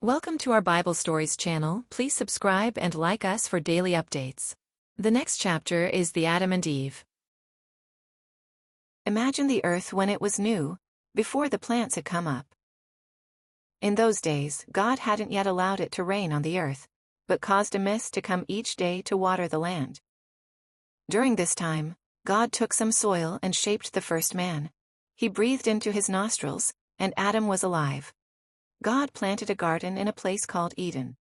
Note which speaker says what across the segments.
Speaker 1: Welcome to our Bible Stories channel. Please subscribe and like us for daily updates. The next chapter is the Adam and Eve. Imagine the earth when it was new, before the plants had come up. In those days, God hadn't yet allowed it to rain on the earth, but caused a mist to come each day to water the land. During this time, God took some soil and shaped the first man. He breathed into his nostrils, and Adam was alive. God planted a garden in a place called Eden.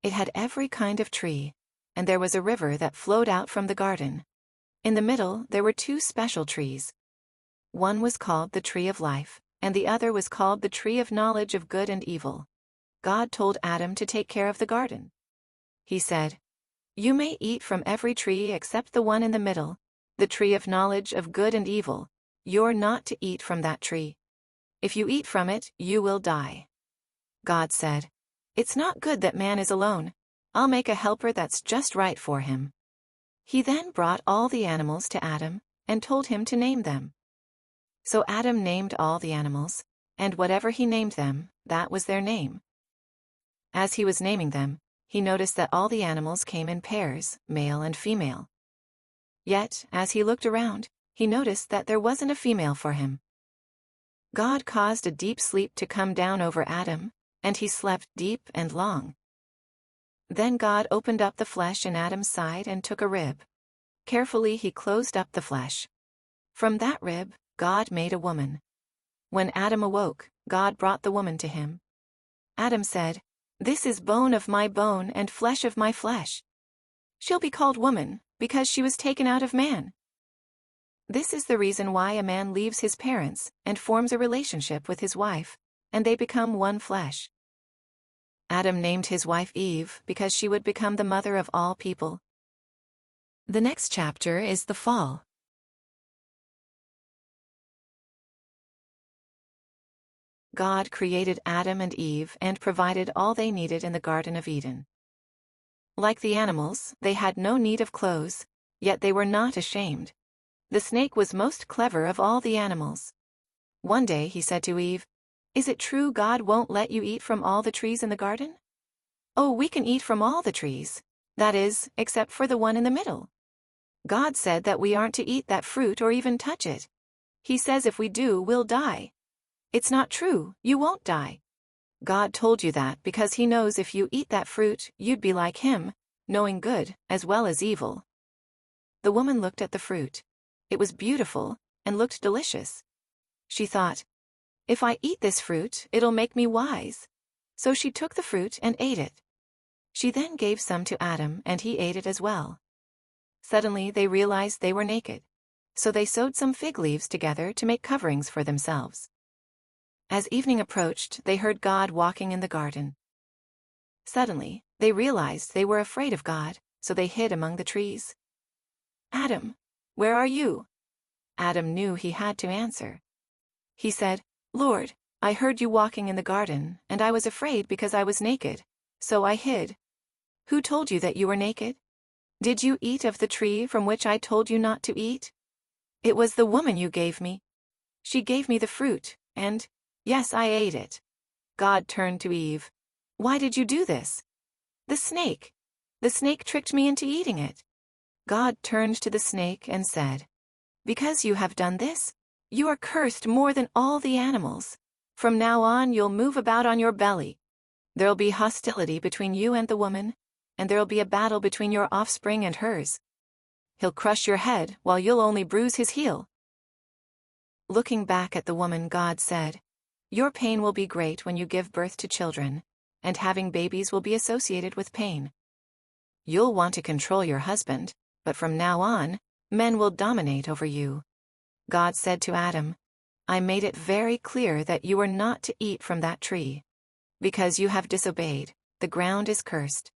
Speaker 1: It had every kind of tree, and there was a river that flowed out from the garden. In the middle there were two special trees. One was called the tree of life, and the other was called the tree of knowledge of good and evil. God told Adam to take care of the garden. He said, "You may eat from every tree except the one in the middle, the tree of knowledge of good and evil. You're not to eat from that tree. If you eat from it, you will die." God said, "It's not good that man is alone. I'll make a helper that's just right for him." He then brought all the animals to Adam and told him to name them. So Adam named all the animals, and whatever he named them, that was their name. As he was naming them, he noticed that all the animals came in pairs, male and female. Yet, as he looked around, he noticed that there wasn't a female for him. God caused a deep sleep to come down over Adam, and he slept deep and long. Then God opened up the flesh in Adam's side and took a rib. Carefully he closed up the flesh. From that rib, God made a woman. When Adam awoke, God brought the woman to him. Adam said, "This is bone of my bone and flesh of my flesh. She'll be called woman, because she was taken out of man." This is the reason why a man leaves his parents and forms a relationship with his wife, and they become one flesh. Adam named his wife Eve because she would become the mother of all people. The next chapter is the fall. God created Adam and Eve and provided all they needed in the Garden of Eden. Like the animals, they had no need of clothes, yet they were not ashamed. The snake was most clever of all the animals. One day he said to Eve, "Is it true God won't let you eat from all the trees in the garden?" "Oh, we can eat from all the trees. That is, except for the one in the middle. God said that we aren't to eat that fruit or even touch it. He says if we do, we'll die." "It's not true, you won't die. God told you that because he knows if you eat that fruit, you'd be like him, knowing good as well as evil." The woman looked at the fruit. It was beautiful and looked delicious. She thought, "If I eat this fruit, it'll make me wise." So she took the fruit and ate it. She then gave some to Adam and he ate it as well. Suddenly they realized they were naked. So they sewed some fig leaves together to make coverings for themselves. As evening approached, they heard God walking in the garden. Suddenly, they realized they were afraid of God, so they hid among the trees. "Adam, where are you?" Adam knew he had to answer. He said, "Lord, I heard you walking in the garden, and I was afraid because I was naked, so I hid." "Who told you that you were naked? Did you eat of the tree from which I told you not to eat?" "It was the woman you gave me. She gave me the fruit, and, yes, I ate it." God turned to Eve. "Why did you do this?" "The snake. The snake tricked me into eating it." God turned to the snake and said, "Because you have done this, you are cursed more than all the animals. From now on you'll move about on your belly. There'll be hostility between you and the woman, and there'll be a battle between your offspring and hers. He'll crush your head while you'll only bruise his heel." Looking back at the woman, God said, "Your pain will be great when you give birth to children, and having babies will be associated with pain. You'll want to control your husband, but from now on, men will dominate over you." God said to Adam, "I made it very clear that you are not to eat from that tree. Because you have disobeyed, the ground is cursed.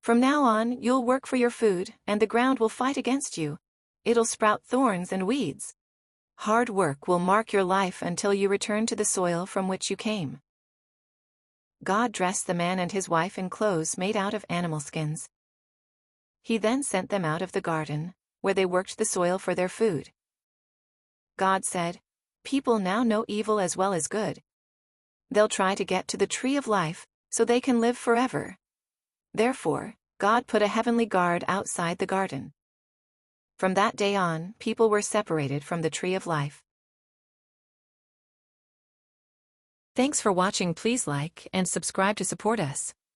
Speaker 1: From now on, you'll work for your food, and the ground will fight against you. It'll sprout thorns and weeds. Hard work will mark your life until you return to the soil from which you came." God dressed the man and his wife in clothes made out of animal skins. He then sent them out of the garden, where they worked the soil for their food. God said, "People now know evil as well as good. They'll try to get to the tree of life, so they can live forever. Therefore, God put a heavenly guard outside the garden. From that day on, people were separated from the tree of life. Thanks for watching. Please like and subscribe to support us.